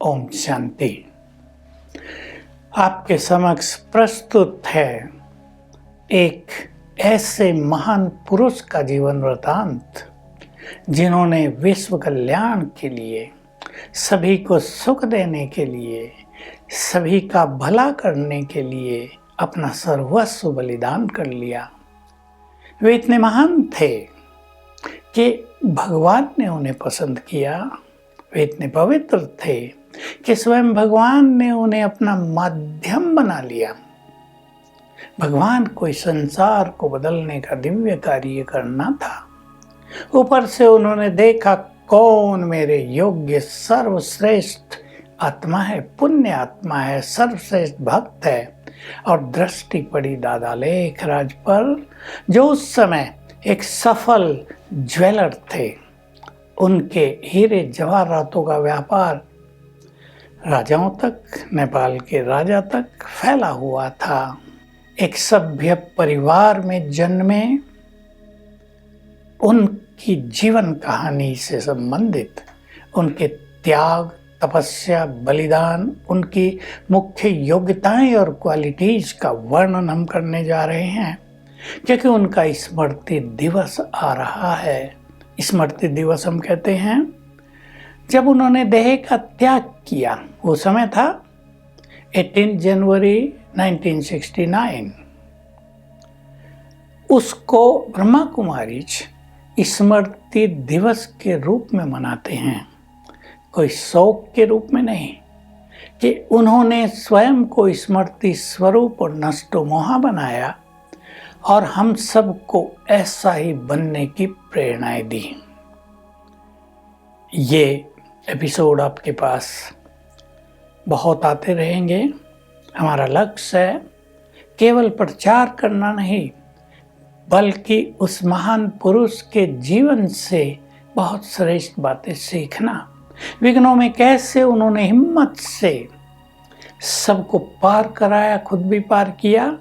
ओम शांति। आपके समक्ष प्रस्तुत है एक ऐसे महान पुरुष का जीवन वृतांत जिन्होंने विश्व कल्याण के लिए, सभी को सुख देने के लिए, सभी का भला करने के लिए अपना सर्वस्व बलिदान कर लिया। वे इतने महान थे कि भगवान ने उन्हें पसंद किया। वे इतने पवित्र थे कि स्वयं भगवान ने उन्हें अपना माध्यम बना लिया। भगवान को इस संसार को बदलने का दिव्य कार्य करना था। ऊपर से उन्होंने देखा कौन मेरे योग्य सर्वश्रेष्ठ आत्मा है, पुण्य आत्मा है, सर्वश्रेष्ठ भक्त है, और दृष्टि पड़ी दादा लेखराज पर, जो उस समय एक सफल ज्वेलर थे। उनके हीरे जवाहरातों का व्यापार राजाओं तक, नेपाल के राजा तक फैला हुआ था। एक सभ्य परिवार में जन्मे, उनकी जीवन कहानी से संबंधित उनके त्याग, तपस्या, बलिदान, उनकी मुख्य योग्यताएं और क्वालिटीज का वर्णन हम करने जा रहे हैं, क्योंकि उनका स्मृति दिवस आ रहा है। स्मृति दिवस हम कहते हैं जब उन्होंने देह का त्याग किया। वो समय था 18 जनवरी 1969। उसको ब्रह्मा कुमारी स्मृति दिवस के रूप में मनाते हैं, कोई शौक के रूप में नहीं, कि उन्होंने स्वयं को स्मृति स्वरूप और नष्टोमोहा बनाया और हम सबको ऐसा ही बनने की प्रेरणाएं दी। ये एपिसोड आपके पास बहुत आते रहेंगे। हमारा लक्ष्य है केवल प्रचार करना नहीं, बल्कि उस महान पुरुष के जीवन से बहुत श्रेष्ठ बातें सीखना। विघ्नों में कैसे उन्होंने हिम्मत से सबको पार कराया, खुद भी पार किया।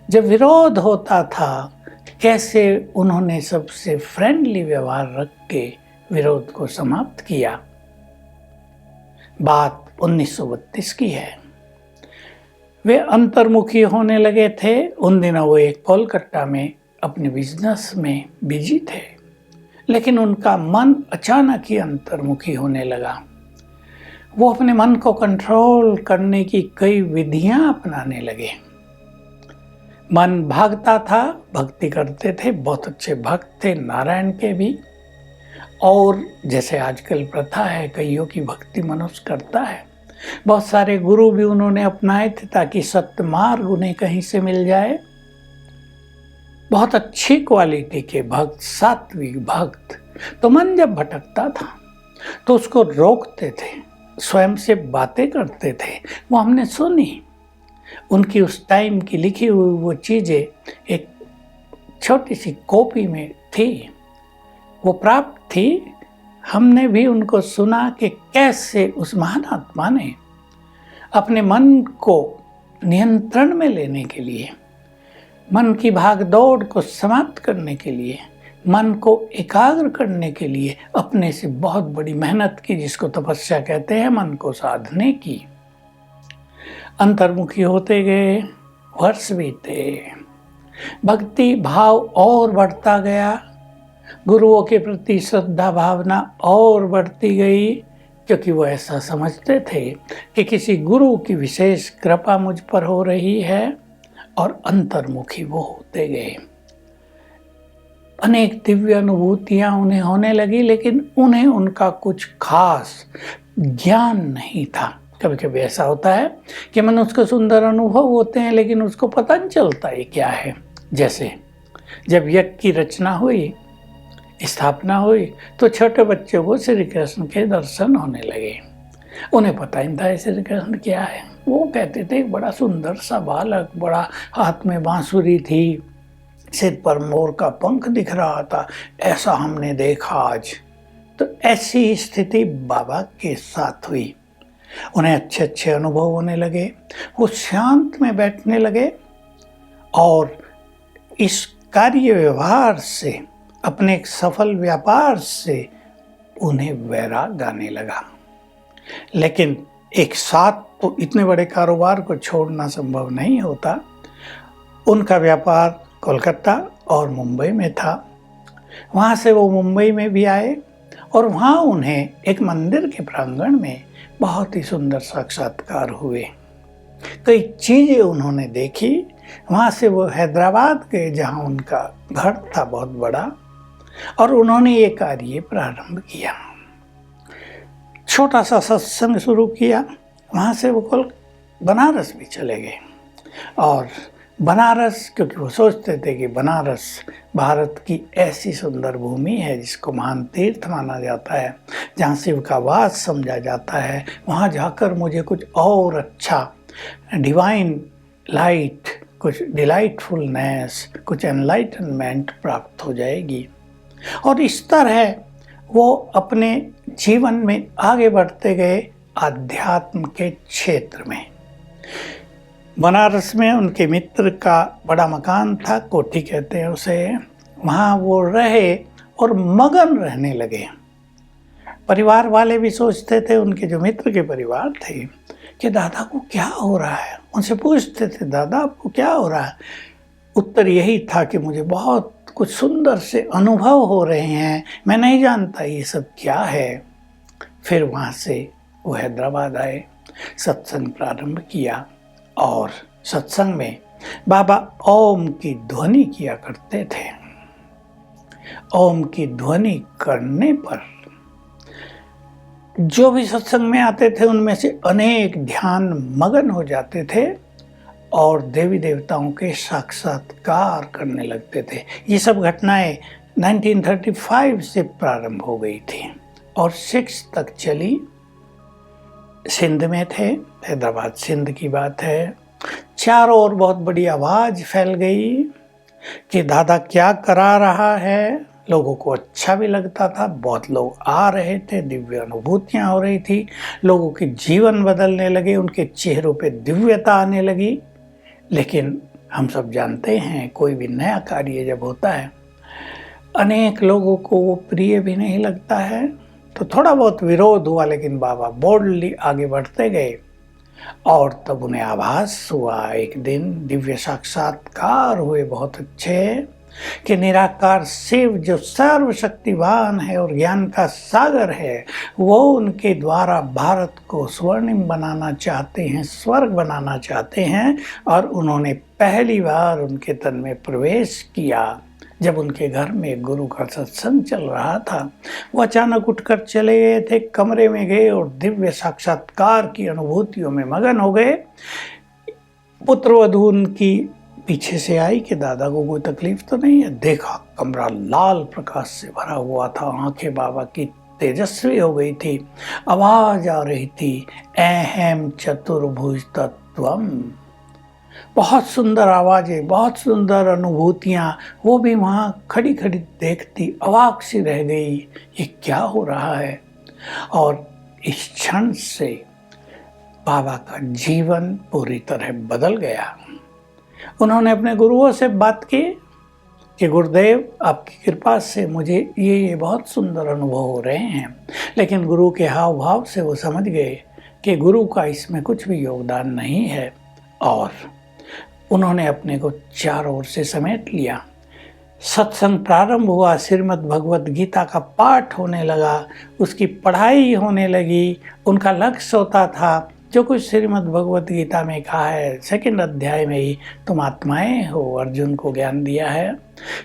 जब विरोध होता था, कैसे उन्होंने सबसे फ्रेंडली व्यवहार रख के विरोध को समाप्त किया। बात 1932 की है। वे अंतर्मुखी होने लगे थे। उन दिनों वो एक कोलकाता में अपने बिजनेस में बिजी थे, लेकिन उनका मन अचानक ही अंतर्मुखी होने लगा। वो अपने मन को कंट्रोल करने की कई विधियां अपनाने लगे। मन भागता था, भक्ति करते थे, बहुत अच्छे भक्त थे नारायण के भी, और जैसे आजकल प्रथा है कईयों की भक्ति मनुष्य करता है। बहुत सारे गुरु भी उन्होंने अपनाए थे ताकि सत्य मार्ग उन्हें कहीं से मिल जाए। बहुत अच्छी क्वालिटी के भक्त, सात्विक भक्त। तो मन जब भटकता था तो उसको रोकते थे, स्वयं से बातें करते थे। वो हमने सुनी। उनकी उस टाइम की लिखी हुई वो चीज़ें एक छोटी सी कॉपी में थी, वो प्राप्त थी। हमने भी उनको सुना कि कैसे उस महान आत्मा ने अपने मन को नियंत्रण में लेने के लिए, मन की भाग दौड़ को समाप्त करने के लिए, मन को एकाग्र करने के लिए अपने से बहुत बड़ी मेहनत की, जिसको तपस्या कहते हैं, मन को साधने की। अंतर्मुखी होते गए, वर्ष बीते, भक्ति भाव और बढ़ता गया, गुरुओं के प्रति श्रद्धा भावना और बढ़ती गई, क्योंकि वो ऐसा समझते थे कि किसी गुरु की विशेष कृपा मुझ पर हो रही है, और अंतर्मुखी वो होते गए। अनेक दिव्य अनुभूतियां उन्हें होने लगी, लेकिन उन्हें उनका कुछ खास ज्ञान नहीं था। कभी कभी ऐसा होता है कि मनुष्य को सुंदर अनुभव होते हैं, लेकिन उसको पता नहीं चलता ये क्या है। जैसे जब यज्ञ की रचना हुई, स्थापना हुई, तो छोटे बच्चों को श्री कृष्ण के दर्शन होने लगे। उन्हें पता ही नहीं था श्री कृष्ण क्या है। वो कहते थे बड़ा सुंदर सा बालक, बड़ा हाथ में बांसुरी थी, सिर पर मोर का पंख दिख रहा था, ऐसा हमने देखा आज। तो ऐसी स्थिति बाबा के साथ हुई। उन्हें अच्छे अच्छे अनुभव होने लगे, वो शांत में बैठने लगे, और इस कार्य व्यवहार से, अपने एक सफल व्यापार से उन्हें वैराग आने लगा। लेकिन एक साथ तो इतने बड़े कारोबार को छोड़ना संभव नहीं होता। उनका व्यापार कोलकाता और मुंबई में था। वहाँ से वो मुंबई में भी आए और वहाँ उन्हें एक मंदिर के प्रांगण में बहुत ही सुंदर साक्षात्कार हुए। कई चीज़ें उन्होंने देखी। वहाँ से वो हैदराबाद गए जहाँ उनका घर था बहुत बड़ा, और उन्होंने ये कार्य प्रारंभ किया। छोटा सा सत्संग शुरू किया। वहाँ से वो बनारस भी चले गए, और बनारस, क्योंकि वो सोचते थे कि बनारस भारत की ऐसी सुंदर भूमि है जिसको महान तीर्थ माना जाता है, जहाँ शिव का वास समझा जाता है, वहाँ जाकर मुझे कुछ और अच्छा डिवाइन लाइट, कुछ डिलाइटफुलनेस, कुछ एनलाइटनमेंट प्राप्त हो जाएगी। और इस तरह वो अपने जीवन में आगे बढ़ते गए आध्यात्म के क्षेत्र में। बनारस में उनके मित्र का बड़ा मकान था, कोठी कहते हैं उसे। वहाँ वो रहे और मगन रहने लगे। परिवार वाले भी सोचते थे, उनके जो मित्र के परिवार थे, कि दादा को क्या हो रहा है। उनसे पूछते थे, दादा आपको क्या हो रहा है। उत्तर यही था कि मुझे बहुत कुछ सुंदर से अनुभव हो रहे हैं, मैं नहीं जानता ये सब क्या है। फिर वहाँ से वो हैदराबाद आए, सत्संग प्रारंभ किया, और सत्संग में बाबा ओम की ध्वनि किया करते थे। ओम की ध्वनि करने पर जो भी सत्संग में आते थे उनमें से अनेक ध्यान मगन हो जाते थे और देवी देवताओं के साक्षात्कार करने लगते थे। ये सब घटनाएं 1935 से प्रारंभ हो गई थी और 6 तक चली। सिंध में थे, हैदराबाद सिंध की बात है। चारों ओर बहुत बड़ी आवाज़ फैल गई कि दादा क्या करा रहा है। लोगों को अच्छा भी लगता था, बहुत लोग आ रहे थे, दिव्य अनुभूतियाँ हो रही थी, लोगों के जीवन बदलने लगे, उनके चेहरों पे दिव्यता आने लगी। लेकिन हम सब जानते हैं, कोई भी नया कार्य जब होता है, अनेक लोगों को वो प्रिय भी नहीं लगता है, तो थोड़ा बहुत विरोध हुआ। लेकिन बाबा बोल्डली आगे बढ़ते गए और तब उन्हें आभास हुआ, एक दिन दिव्य साक्षात्कार हुए बहुत अच्छे, कि निराकार शिव जो सर्वशक्तिवान है और ज्ञान का सागर है, वो उनके द्वारा भारत को स्वर्णिम बनाना चाहते हैं, स्वर्ग बनाना चाहते हैं। और उन्होंने पहली बार उनके तन में प्रवेश किया जब उनके घर में गुरु का सत्संग चल रहा था। वो अचानक उठकर चले गए थे, कमरे में गए और दिव्य साक्षात्कार की अनुभूतियों में मगन हो गए। पुत्रवधू उनकी पीछे से आई कि दादा को कोई तकलीफ तो नहीं है। देखा कमरा लाल प्रकाश से भरा हुआ था, आंखें बाबा की तेजस्वी हो गई थी, आवाज आ रही थी, अहम चतुर्भुज तत्वम। बहुत सुंदर आवाजें, बहुत सुंदर अनुभूतियाँ। वो भी वहाँ खड़ी खड़ी देखती अवाक सी रह गई, ये क्या हो रहा है। और इस क्षण से बाबा का जीवन पूरी तरह बदल गया। उन्होंने अपने गुरुओं से बात की कि गुरुदेव आपकी कृपा से मुझे ये बहुत सुंदर अनुभव हो रहे हैं। लेकिन गुरु के हाव भाव से वो समझ गए कि गुरु का इसमें कुछ भी योगदान नहीं है, और उन्होंने अपने को चारों ओर से समेट लिया। सत्संग प्रारंभ हुआ, श्रीमद् भगवत गीता का पाठ होने लगा, उसकी पढ़ाई होने लगी। उनका लक्ष्य होता था, जो कुछ श्रीमद् भगवत गीता में कहा है, 2 अध्याय में ही तुम आत्माएं हो, अर्जुन को ज्ञान दिया है।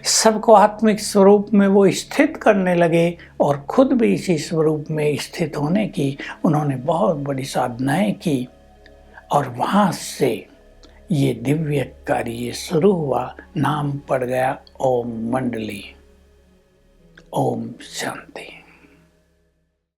सबको आत्मिक स्वरूप में वो स्थित करने लगे और खुद भी इसी स्वरूप में स्थित होने की उन्होंने बहुत बड़ी साधनाएं की। और वहाँ से ये दिव्य कार्य शुरू हुआ। नाम पड़ गया ओम मंडली। ओम शांति।